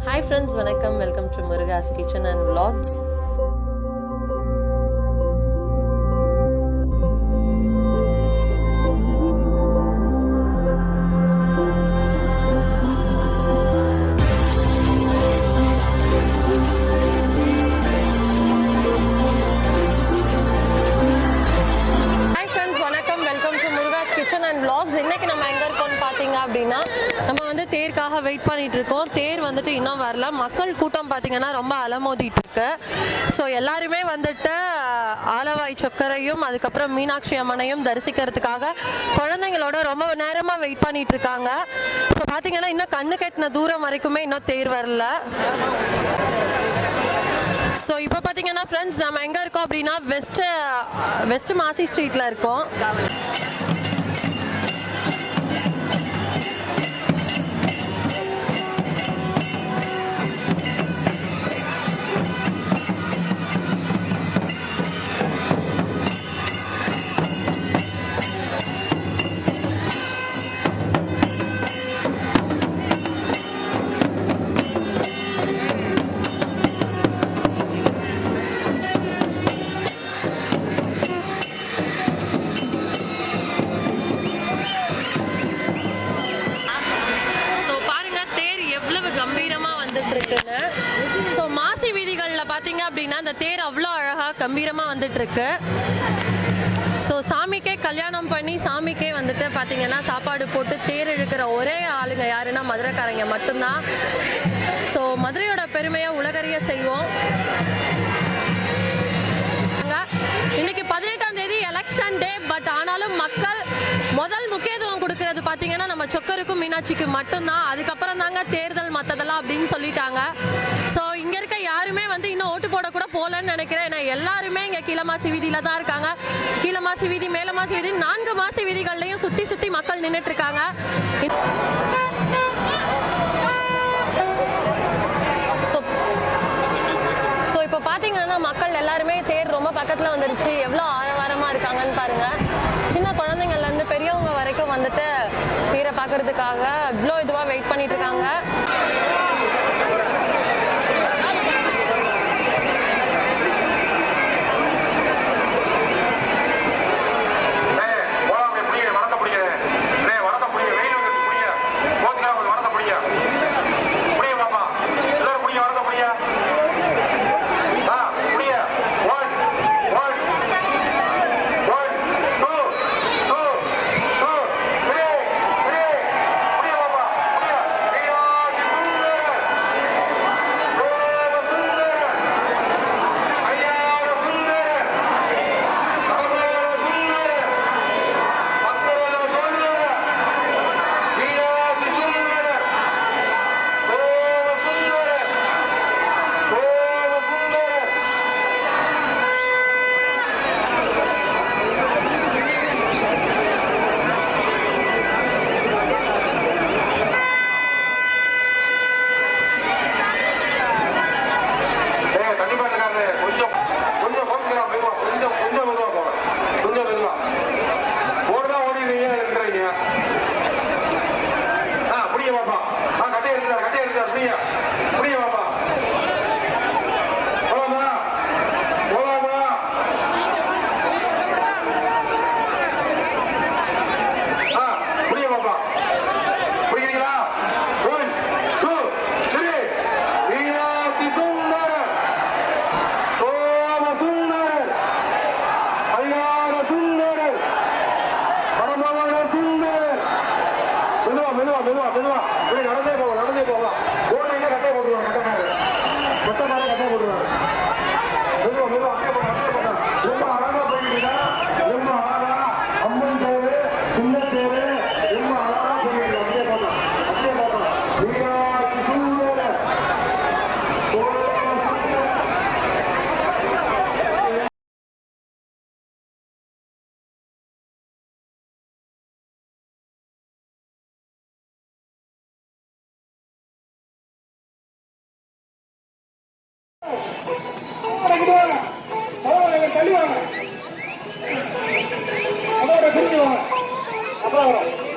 Hi friends, welcome to Muruga's Kitchen and Vlogs. இன்னைக்கு நம்ம எங்க இருக்கோம்னு பாத்தீங்க அப்படின்னா நம்ம வந்து தேருக்காக வெயிட் பண்ணிட்டு இருக்கோம். தேர் வந்துட்டு இன்னும் வரல. மக்கள் கூட்டம் பாத்தீங்கன்னா ரொம்ப அலமோதிட்டு இருக்கு. ஸோ எல்லாருமே வந்துட்டு ஆலவாய் சொக்கரையும் அதுக்கப்புறம் மீனாட்சி அம்மனையும் தரிசிக்கிறதுக்காக குழந்தைங்களோட ரொம்ப நேரமா வெயிட் பண்ணிட்டு இருக்காங்க. ஸோ பாத்தீங்கன்னா இன்னும் கண்ணு கெட்டின தூரம் வரைக்குமே இன்னும் தேர் வரல. ஸோ இப்போ பார்த்தீங்கன்னா ஃப்ரெண்ட்ஸ் நம்ம எங்கே இருக்கோம் அப்படின்னா வெஸ்ட் மாசி ஸ்ட்ரீட்டில் இருக்கோம். ஸோ மாசி வீதிகளில் பார்த்தீங்க அப்படின்னா அந்த தேர் அவ்வளோ அழகாக கம்பீரமாக வந்துட்டு இருக்கு. ஸோ சாமிக்கே கல்யாணம் பண்ணி சாமிக்கே வந்துட்டு பார்த்தீங்கன்னா சாப்பாடு போட்டு தேர் இழுக்கிற ஒரே ஆளுங்க யாருன்னா மதுரைக்காரங்க மட்டும்தான். ஸோ மதுரையோட பெருமையை உலகறிய செய்வோம். இன்னைக்கு 18ஆம் தேதி எலெக்ஷன் டே. பட் ஆனாலும் மக்கள் முதல் முக்கியத்துவம் கொடுக்கறது பார்த்தீங்கன்னா நம்ம சொக்கருக்கும் மீனாட்சிக்கும் மட்டும்தான். அதுக்கப்புறம் தாங்க தேர்தல் மற்றதெல்லாம் அப்படின்னு சொல்லிட்டாங்க. ஸோ இங்கே இருக்க யாருமே வந்து இன்னும் ஓட்டு போட கூட போகலன்னு நினைக்கிறேன். ஏன்னா எல்லாருமே இங்கே கீழமாசி வீதியில் தான் இருக்காங்க. கீழமாசி வீதி, மேலமாசி வீதி, 4 மாசி வீதிகள்லையும் சுற்றி மக்கள் நின்றுட்டு இருக்காங்க. இப்போ பார்த்தீங்கன்னா மக்கள் எல்லாருமே தேர் ரொம்ப பக்கத்தில் வந்துருச்சு. எவ்வளோ ஆரவாரமாக இருக்காங்கன்னு பாருங்கள். சின்ன குழந்தைங்கள்லேருந்து பெரியவங்க வரைக்கும் வந்துட்டு தேரை பார்க்கறதுக்காக இவ்வளோ இதுவாக வெயிட் பண்ணிட்டு இருக்காங்க. நடந்தே போகலாம். கோடையில கட்டையை போட்டுருவாங்க. கட்டை போட்டுருவாங்க. மெதுவா ரொம்ப அழகா போயிட்டீங்கன்னா ரொம்ப அழகா அம்மன் தேவை, சின்ன தேவை, ரொம்ப அழகா போயிட்டு அப்படியே போகலாம். தள்ளி வாங்க, அதோட பிரிச்சு வாங்க. அப்புறம்